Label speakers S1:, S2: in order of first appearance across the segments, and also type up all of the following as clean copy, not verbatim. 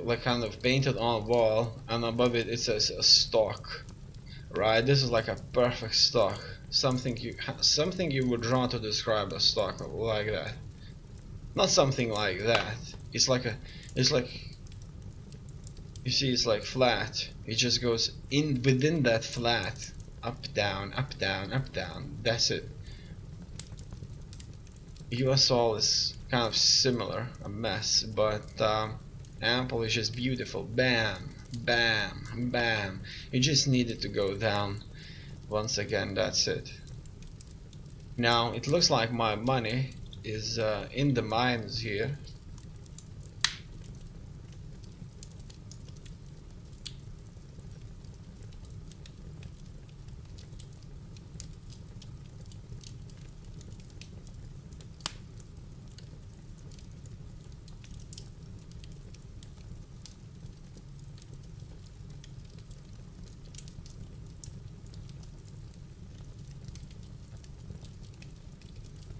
S1: like kind of painted on a wall, and above it it says a stock, right? This is like a perfect stock, something you would draw to describe a stock like that. Not something like that. It's like you see, it's like flat. It just goes in within that flat, up down, up down, up down. That's it. USL is kind of similar, a mess, but Ample is just beautiful. Bam, bam, bam. You just need it to go down. Once again, that's it. Now it looks like my money is in the mines here.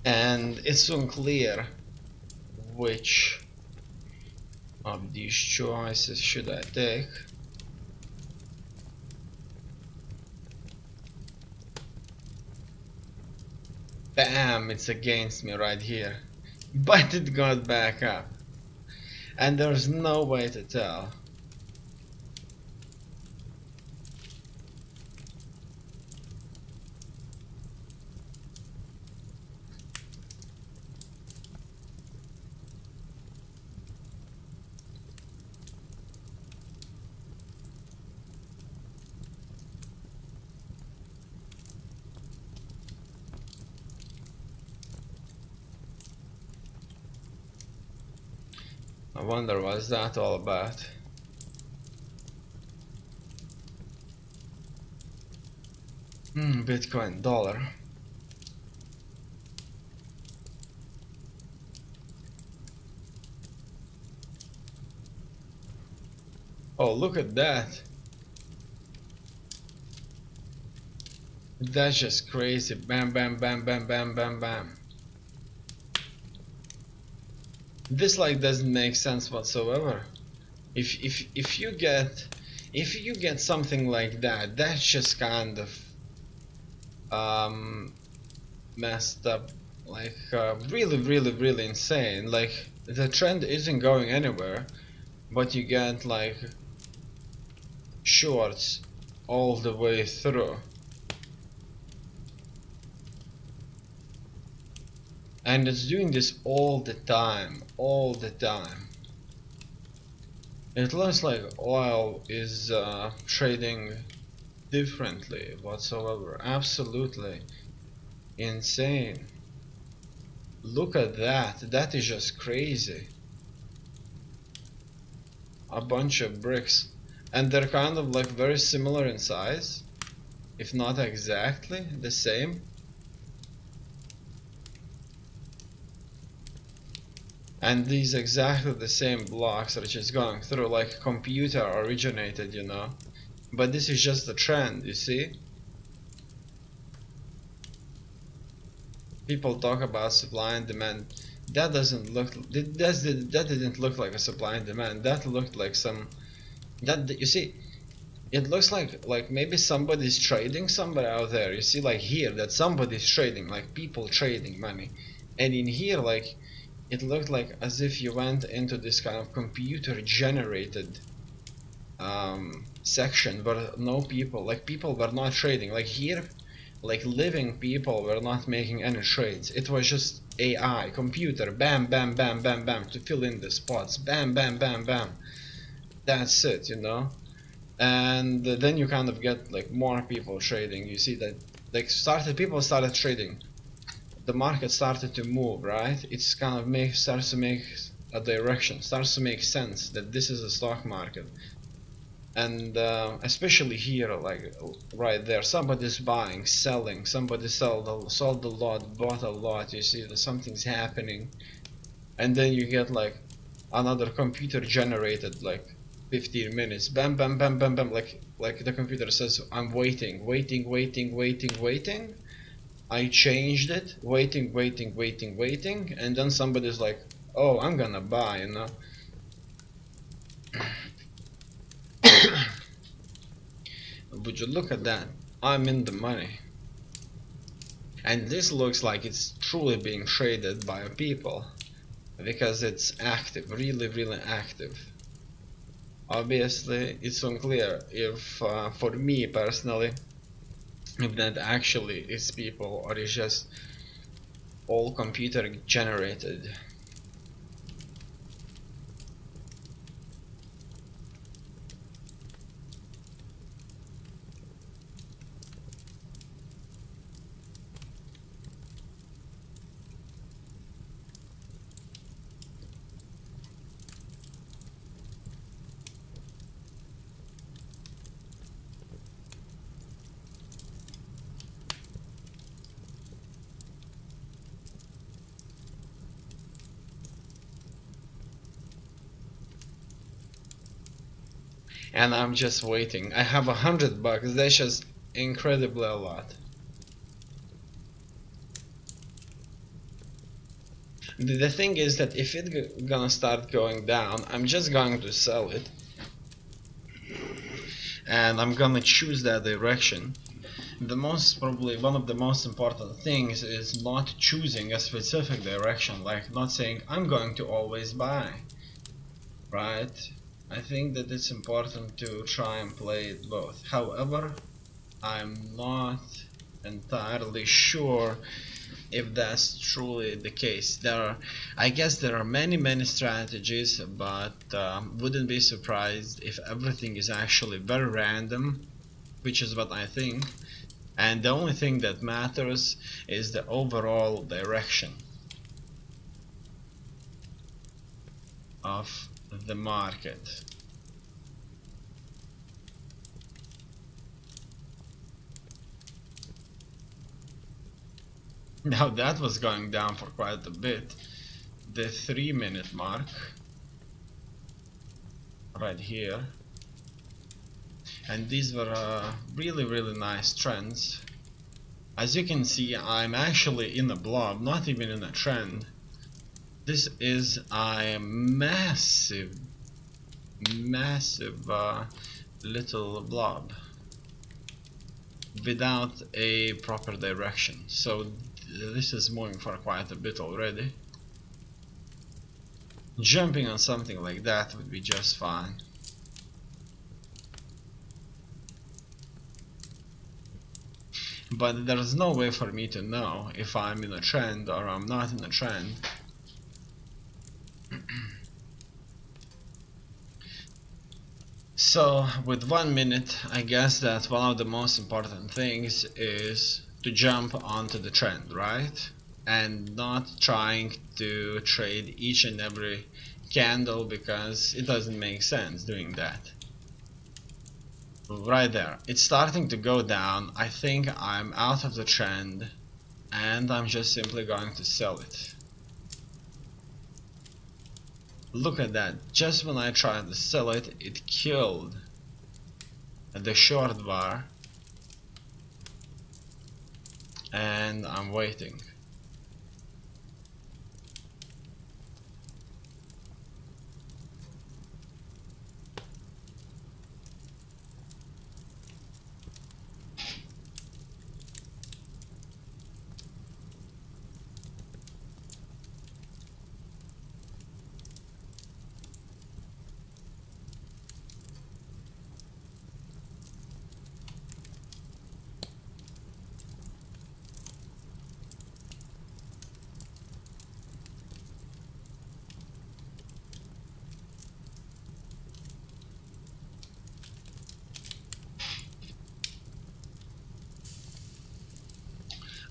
S1: And it's unclear which of these choices should I take. Bam, it's against me right here. But it got back up. And there's no way to tell. I wonder what's that all about. Bitcoin, dollar. Oh, look at that. That's just crazy. Bam, bam, bam, bam, bam, bam, bam. This like doesn't make sense whatsoever. If you get something like that, that's just kind of messed up, like really insane. Like the trend isn't going anywhere, but you get like shorts all the way through. And it's doing this all the time, all the time. It looks like oil is trading differently whatsoever. Absolutely insane. Look at that. That is just crazy. A bunch of bricks. And they're kind of like very similar in size, if not exactly the same. And these exactly the same blocks are just going through, like computer originated, you know. But this is just the trend, you see. People talk about supply and demand. That doesn't look, that didn't look like a supply and demand. That looked like some, you see, it looks like maybe somebody's trading somewhere out there. You see, like here, that somebody's trading, like people trading money. And in here, like, it looked like as if you went into this kind of computer generated section where no people, like people were not trading. Like here, like living people were not making any trades. It was just AI, computer, bam, bam, bam, bam, bam, to fill in the spots, bam, bam, bam, bam. That's it, you know. And then you kind of get like more people trading. You see that like people started trading. The market started to move, right? It's kind of starts to make a direction, starts to make sense that this is a stock market. And especially here, like right there, somebody's buying, selling, somebody sold a lot, bought a lot. You see that something's happening, and then you get like another computer generated like 15 minutes, bam, bam, bam, bam, bam, like the computer says, I'm waiting. I changed it, waiting, and then somebody's like, oh, I'm gonna buy, you know. would you look at that? I'm in the money. And this looks like it's truly being traded by people, because it's active, really active. Obviously, it's unclear if, for me personally, if that actually is people or is just all computer generated. And I'm just waiting. I have $100. That's just incredibly a lot. The thing is that if it's gonna start going down, I'm just going to sell it, and I'm gonna choose that direction. Probably one of the most important things is not choosing a specific direction, like not saying I'm going to always buy, right? I think that it's important to try and play it both. However, I'm not entirely sure if that's truly the case. I guess there are many strategies, but wouldn't be surprised if everything is actually very random, which is what I think, and the only thing that matters is the overall direction of the market. Now that was going down for quite a bit. The 3-minute mark right here, and these were really nice trends. As you can see, I'm actually in a blob, not even in a trend. This is a massive little blob without a proper direction. So this is moving for quite a bit already. Jumping on something like that would be just fine. But there's no way for me to know if I'm in a trend or I'm not in a trend. So with 1 minute, I guess that one of the most important things is to jump onto the trend, right? And not trying to trade each and every candle, because it doesn't make sense doing that. Right there, it's starting to go down. I think I'm out of the trend and I'm just simply going to sell it. Look at that, just when I tried to sell it, it killed the short bar, and I'm waiting.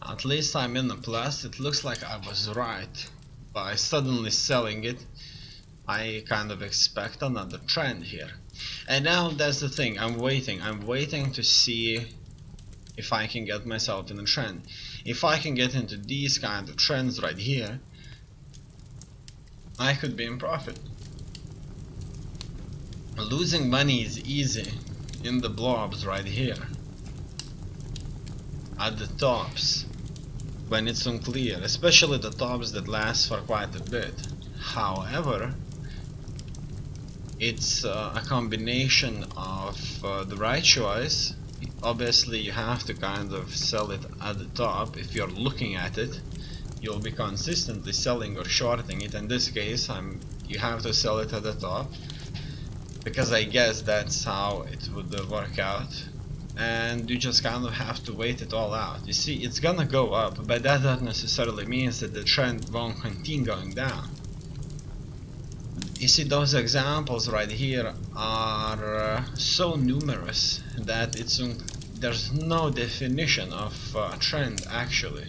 S1: At least I'm in the plus. It looks like I was right by suddenly selling it. I kind of expect another trend here. And now that's the thing, I'm waiting to see if I can get myself in a trend. If I can get into these kind of trends right here, I could be in profit. Losing money is easy in the blobs right here, at the tops, when it's unclear, especially the tops that last for quite a bit. However, it's a combination of the right choice obviously you have to kind of sell it at the top. If you're looking at it, you'll be consistently selling or shorting it. In this case, you have to sell it at the top, because I guess that's how it would work out. And you just kind of have to wait it all out. You see, it's gonna go up, but that doesn't necessarily means that the trend won't continue going down. You see, those examples right here are so numerous that there's no definition of trend actually.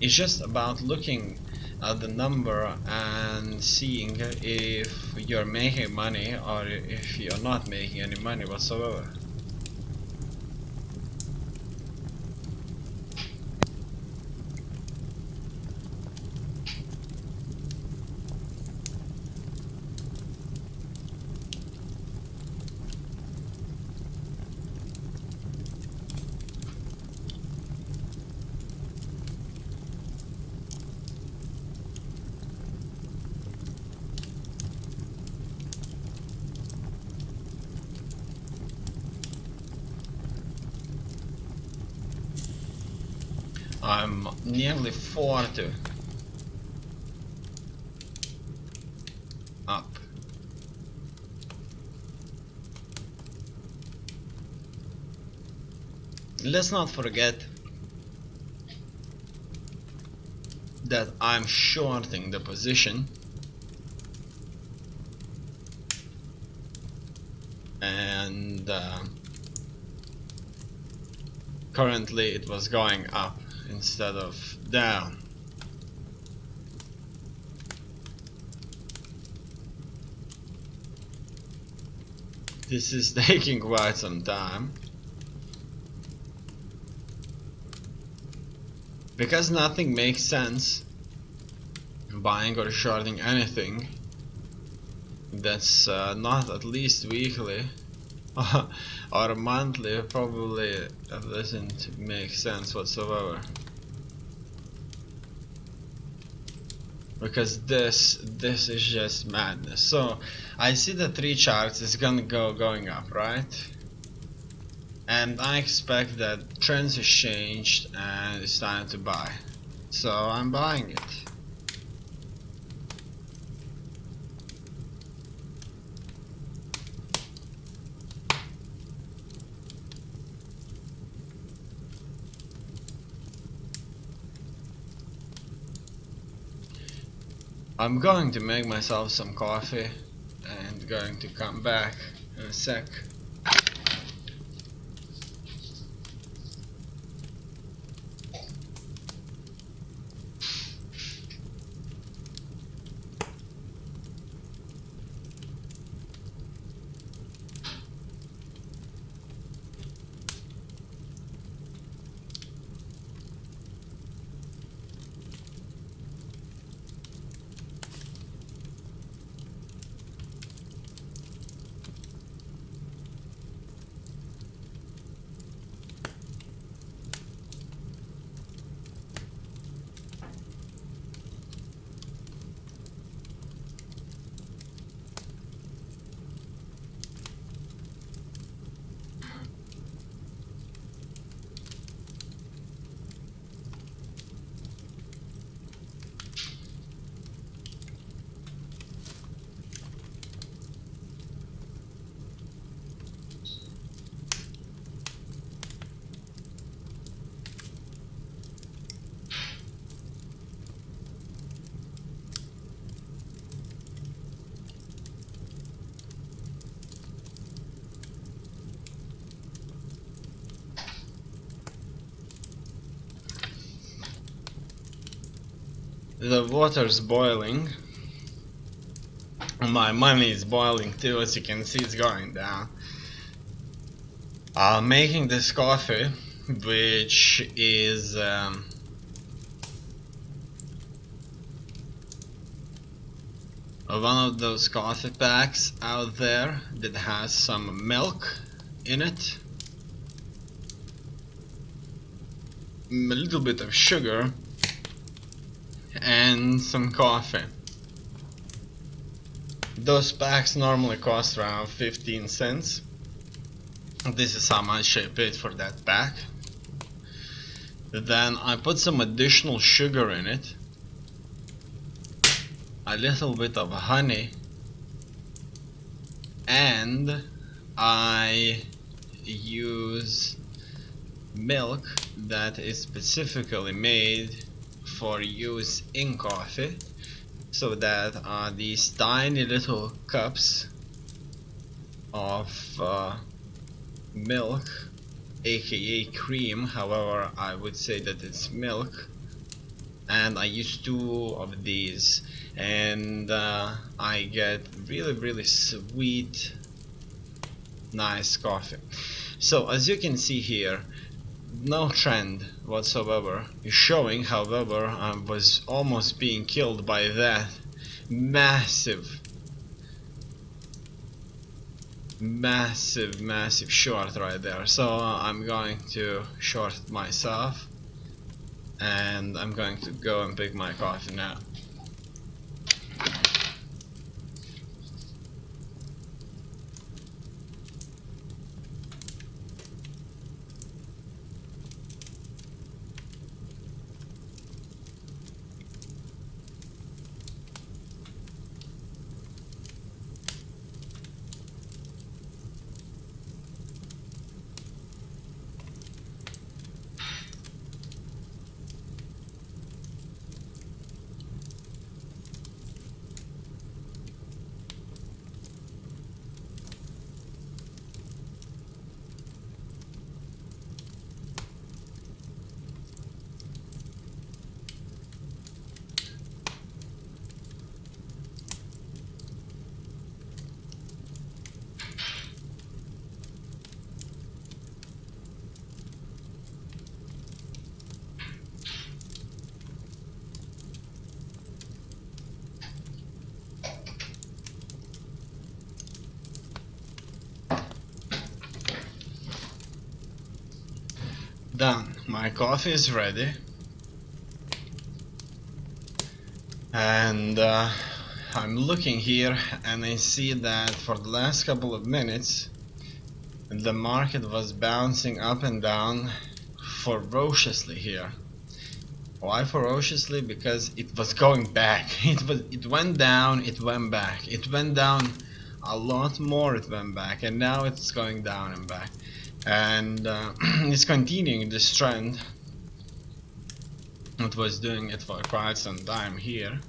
S1: It's just about looking at the number and seeing if you're making money or if you're not making any money whatsoever. I'm nearly 40 up. Let's not forget that I'm shorting the position, and currently it was going up instead of down. This is taking quite some time, because nothing makes sense buying or shorting anything that's not at least weekly or monthly. Probably doesn't make sense whatsoever, because this is just madness. So I see the 3 charts is gonna going up, right? And I expect that trends has changed and it's time to buy, so I'm buying it. I'm going to make myself some coffee and going to come back in a sec. The water's boiling. My money is boiling too, as you can see it's going down. I'm making this coffee, which is one of those coffee packs out there that has some milk in it, a little bit of sugar, and some coffee. Those packs normally cost around 15 cents. This is how much I paid for that pack. Then I put some additional sugar in it, a little bit of honey, and I use milk that is specifically made for use in coffee, so that these tiny little cups of milk, aka cream, however I would say that it's milk, and I use 2 of these, and I get really sweet, nice coffee. So as you can see here, no trend whatsoever is showing. However, I was almost being killed by that massive short right there. So I'm going to short it myself, and I'm going to go and pick my coffee now. Done. My coffee is ready, and I'm looking here and I see that for the last couple of minutes the market was bouncing up and down ferociously here. Why ferociously? Because it was going back. It went down, it went back, it went down a lot more, it went back, and now it's going down and back. And it's continuing this trend. It was doing it for quite some time here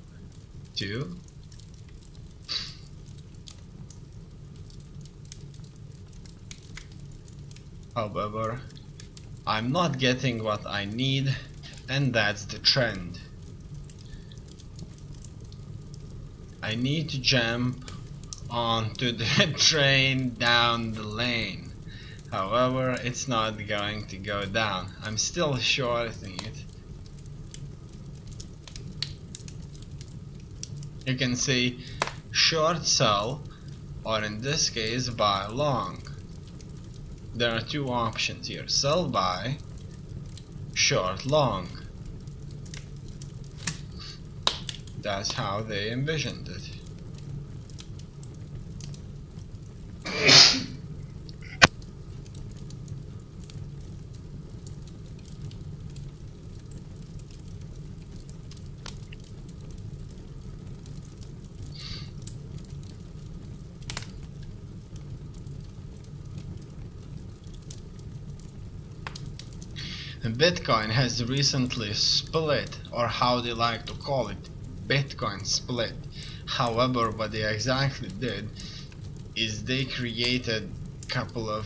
S1: too. However, I'm not getting what I need, and that's the trend. I need to jump onto the train down the lane. However, it's not going to go down. I'm still shorting it. You can see short sell, or in this case buy long. There are 2 options here: sell buy, short long. That's how they envisioned it. Bitcoin has recently split, or how they like to call it, Bitcoin split. However, what they exactly did is they created a couple of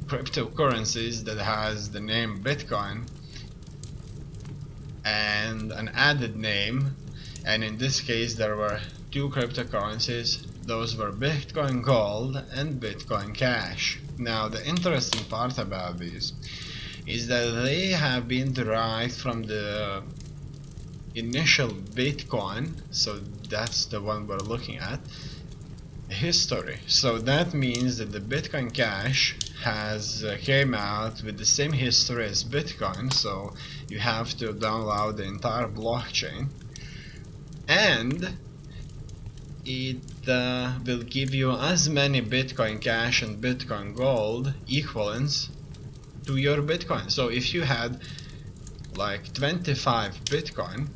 S1: cryptocurrencies that has the name Bitcoin and an added name, and in this case there were 2 cryptocurrencies. Those were Bitcoin Gold and Bitcoin Cash. Now the interesting part about these is that they have been derived from the initial Bitcoin, so that's the one we're looking at, history. So that means that the Bitcoin Cash has came out with the same history as Bitcoin, so you have to download the entire blockchain. And it will give you as many Bitcoin Cash and Bitcoin Gold equivalents to your Bitcoin. So if you had like 25 Bitcoin,